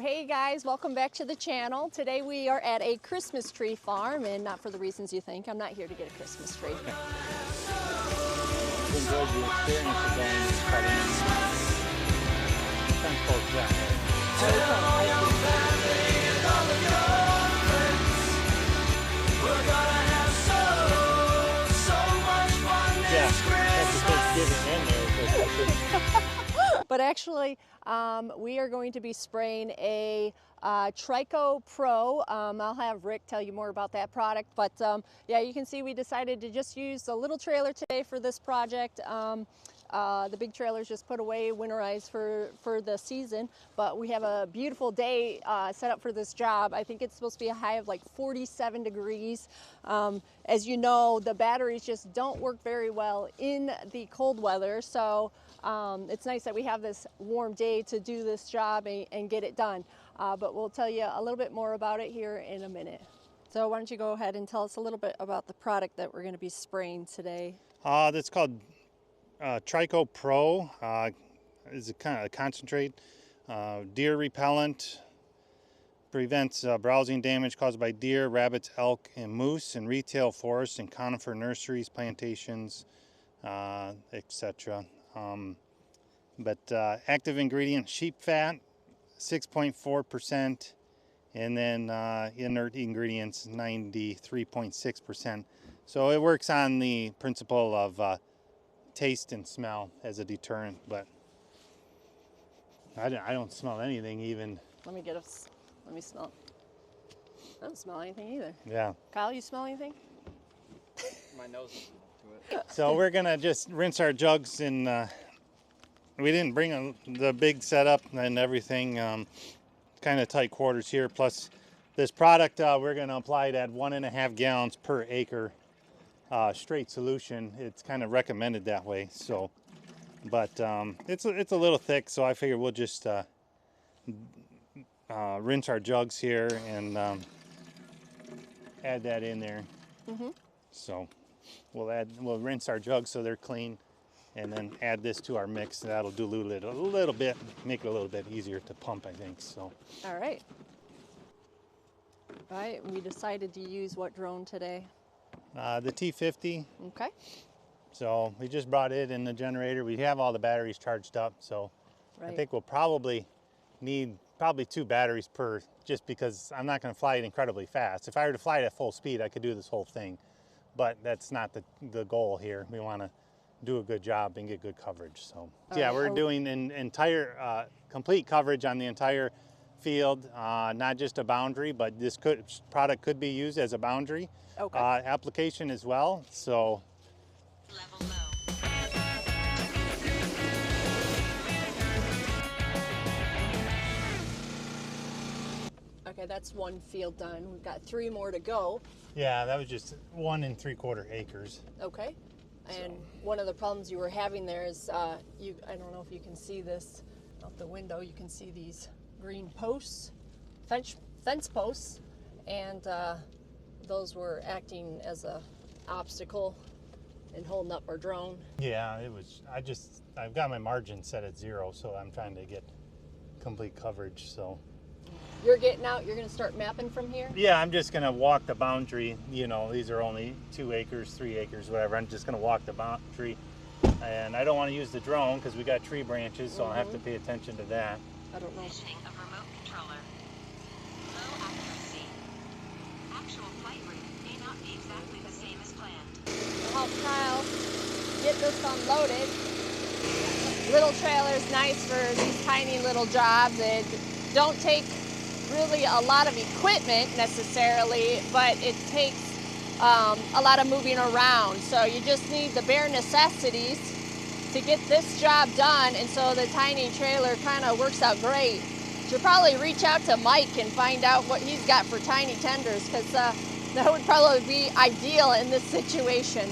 Hey guys, welcome back to the channel. Today we are at a Christmas tree farm, and not for the reasons you think. I'm not here to get a Christmas tree. Enjoyed the experience of going and cutting. Sounds close to that. But actually, we are going to be spraying a Trico Pro. I'll have Rick tell you more about that product. But yeah, you can see we decided to just use a little trailer today for this project. The big trailer's just put away, winterized for the season. But we have a beautiful day set up for this job. I think it's supposed to be a high of like 47 degrees. As you know, the batteries just don't work very well in the cold weather. So it's nice that we have this warm day to do this job and get it done. But we'll tell you a little bit more about it here in a minute. So why don't you go ahead and tell us a little bit about the product that we're going to be spraying today. That's called Trico Pro. Is a kind of a concentrate. Deer repellent. Prevents browsing damage caused by deer, rabbits, elk, and moose in retail forests and conifer nurseries, plantations, etc. Active ingredient, sheep fat, 6.4%, and then inert ingredients, 93.6%. So it works on the principle of taste and smell as a deterrent, but I don't smell anything even. Let me smell. I don't smell anything either. Yeah. Kyle, you smell anything? My nose is to it. So we're gonna just rinse our jugs, and we didn't bring the big setup and everything. Kind of tight quarters here. Plus, this product we're gonna apply it at 1.5 gallons per acre straight solution. It's kind of recommended that way. So, but it's a little thick, so I figure we'll just rinse our jugs here and add that in there. Mm-hmm. So we'll rinse our jugs so they're clean, and then add this to our mix. That'll dilute it a little bit, make it a little bit easier to pump, I think. So. All right. All right. We decided to use what drone today? The T50. Okay. So we just brought it in the generator. We have all the batteries charged up, so right. I think we'll probably need 2 batteries per, just because I'm not going to fly it incredibly fast. If I were to fly it at full speed, I could do this whole thing, but that's not the goal here. We want to do a good job and get good coverage. So yeah, we're doing an entire complete coverage on the entire field, not just a boundary, but this product could be used as a boundary application as well. So. Level low. Okay, that's one field done. We've got 3 more to go. Yeah, that was just 1 3/4 acres. Okay. And one of the problems you were having there is, I don't know if you can see this out the window, you can see these green posts, fence posts, and those were acting as a obstacle and holding up our drone. Yeah, it was. I've got my margin set at 0, so I'm trying to get complete coverage. So. You're getting out, you're going to start mapping from here? Yeah, I'm just going to walk the boundary. You know, these are only 2 acres, 3 acres, whatever. I'm just going to walk the boundary. And I don't want to use the drone because we got tree branches, so I'll have to pay attention to that. I don't know. Positioning of remote controller. Low accuracy. Actual flight route may not be exactly the same as planned. I'll help Kyle get this unloaded. Little trailer's nice for these tiny little jobs. It don't take really a lot of equipment necessarily, but it takes a lot of moving around. So you just need the bare necessities to get this job done, and so the tiny trailer kind of works out great. Should probably reach out to Mike and find out what he's got for tiny tenders, because that would probably be ideal in this situation.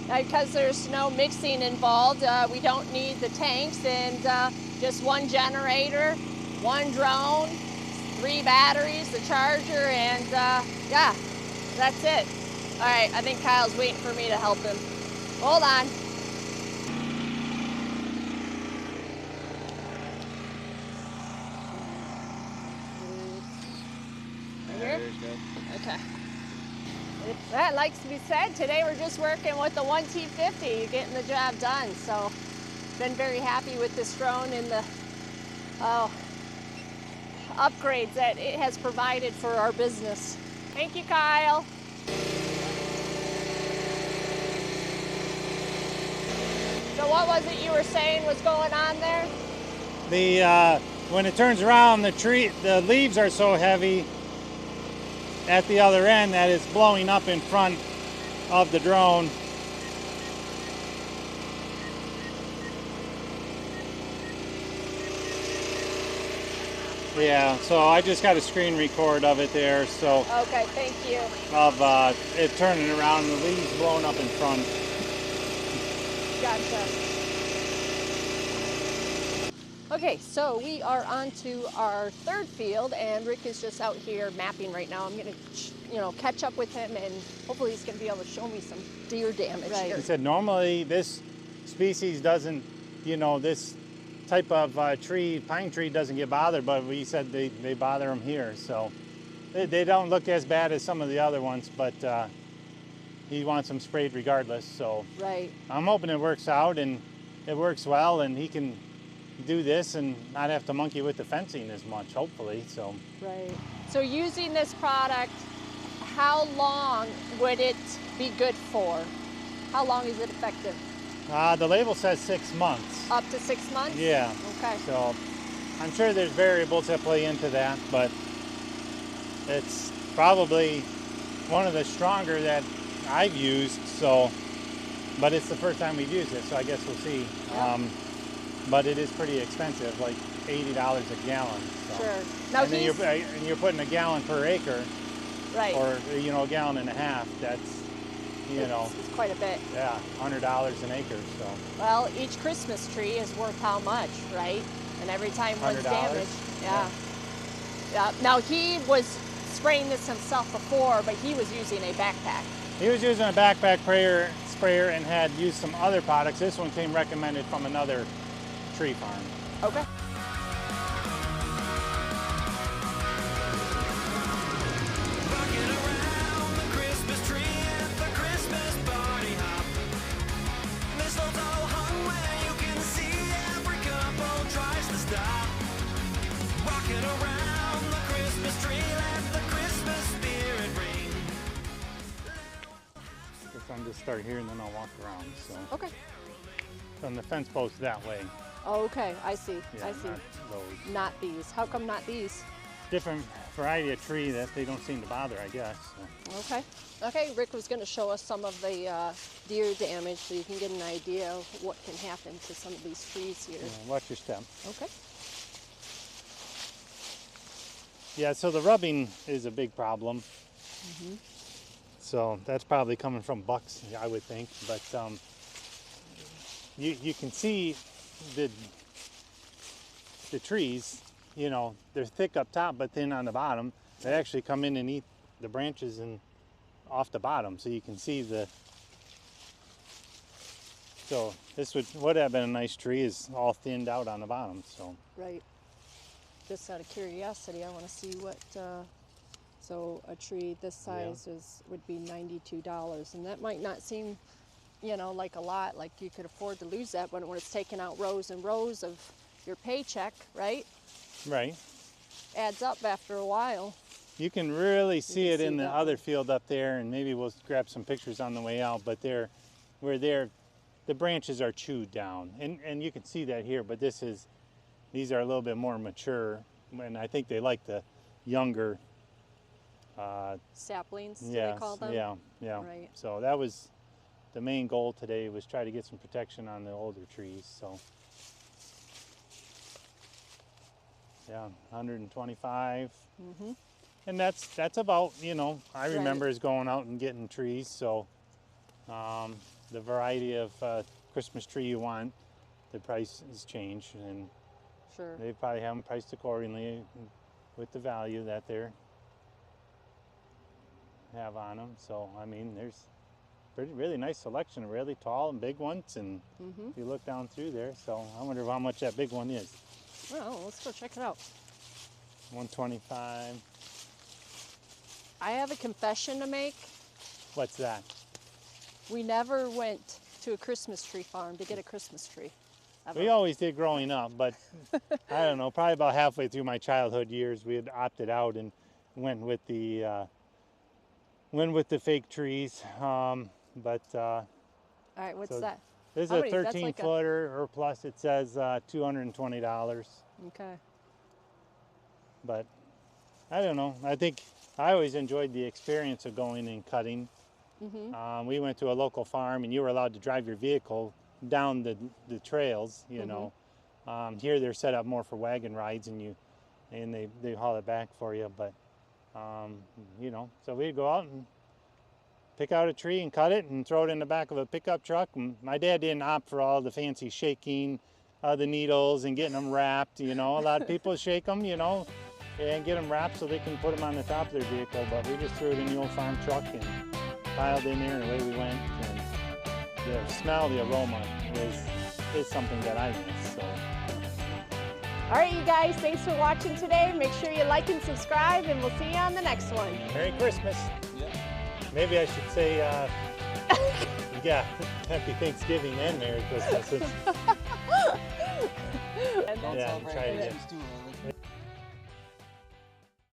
Because there's no mixing involved, we don't need the tanks, and just 1 generator, 1 drone, 3 batteries, the charger, and yeah, that's it. All right, I think Kyle's waiting for me to help him. Hold on. Here? Here's good. Okay. That likes to be said. Today we're just working with the 1T50, getting the job done. So, been very happy with this drone and the upgrades that it has provided for our business. Thank you, Kyle. So what was it you were saying was going on there? When it turns around, the leaves are so heavy at the other end that it's blowing up in front of the drone. Yeah, so I just got a screen record of it there, so Okay, thank you. of it turning around and the leaves blowing up in front. Gotcha. Okay, so we are on to our third field, and Rick is just out here mapping right now. I'm gonna, catch up with him, and hopefully he's gonna be able to show me some deer damage here. He said normally this species doesn't, this type of pine tree doesn't get bothered, but he said they bother them here. So they don't look as bad as some of the other ones, but he wants them sprayed regardless. So right. I'm hoping it works out and it works well, and he can do this and not have to monkey with the fencing as much, hopefully. So right. So using this product, how long would it be good for? How long is it effective? the label says 6 months. Up to 6 months? Yeah. Okay. So I'm sure there's variables that play into that, but it's probably one of the stronger that I've used. So, but it's the first time we've used it, so I guess we'll see. Yep. But it is pretty expensive, like $80 a gallon. So. Sure. Now and then you're putting a gallon per acre, right, or a gallon and a half. That's it's quite a bit. yeah, $100 an acre. So well, each Christmas tree is worth how much, right? And every time one's $100? damaged, yeah. Now he was spraying this himself before, but he was using a backpack. he was using a backpack sprayer and had used some other products. This one came recommended from another tree farm. Okay. I'm just start here and then I'll walk around. So Okay. from the fence post that way. Oh, okay. I see. Yeah, I see. not those. Not these. How come not these? Different variety of tree that they don't seem to bother, I guess. So. Okay. Okay. Rick was going to show us some of the deer damage, so you can get an idea of what can happen to some of these trees here. Yeah, watch your step. Okay. Yeah, so the rubbing is a big problem. Mm-hmm. So that's probably coming from bucks, I would think. But you can see the trees, they're thick up top, but thin on the bottom. They actually come in and eat the branches and off the bottom, so you can see so this would have been a nice tree, is all thinned out on the bottom. So Right. Just out of curiosity, I want to see what. So a tree this size would be $92, and that might not seem, like a lot, like you could afford to lose that, but when it's taking out rows and rows of your paycheck, right? right. Adds up after a while. You can really see can it see in the that other one. field up there, and maybe we'll grab some pictures on the way out, but the branches are chewed down. And you can see that here, but these are a little bit more mature, and I think they like the younger Saplings, do yeah, they call them? Yeah. Right. So that was the main goal today, was try to get some protection on the older trees. So yeah, 125. Mm-hmm. And that's about, I remember is going out and getting trees. So the variety of Christmas tree you want, the price has changed, and Sure. they probably have them priced accordingly with the value that they're have on them. So I mean, there's really nice selection of really tall and big ones, and Mm-hmm. if you look down through there, so I wonder how much that big one is. Well, let's go check it out. 125. I have a confession to make. What's that? We never went to a Christmas tree farm to get a Christmas tree. Ever. We always did growing up, but I don't know, probably about halfway through my childhood years, we had opted out and went with the fake trees. All right, what's so that? This is How a many? That's 13 like a- footer or plus. It says $220, Okay. but I don't know. I think I always enjoyed the experience of going and cutting. We went to a local farm, and you were allowed to drive your vehicle down the trails. You know, here they're set up more for wagon rides, and they haul it back for you. But you know, so we'd go out and pick out a tree and cut it and throw it in the back of a pickup truck. And my dad didn't opt for all the fancy shaking the needles and getting them wrapped. You know, a lot of people shake them, you know, and get them wrapped so they can put them on the top of their vehicle. But we just threw it in the old farm truck and piled in there, and away we went. And the smell, the aroma is something that I miss. So. All right, you guys, thanks for watching today. Make sure you like and subscribe, and we'll see you on the next one. Merry Christmas. Yeah. Maybe I should say, yeah, Happy Thanksgiving and Merry Christmas. Don't Yeah, celebrate try it Christmas too early.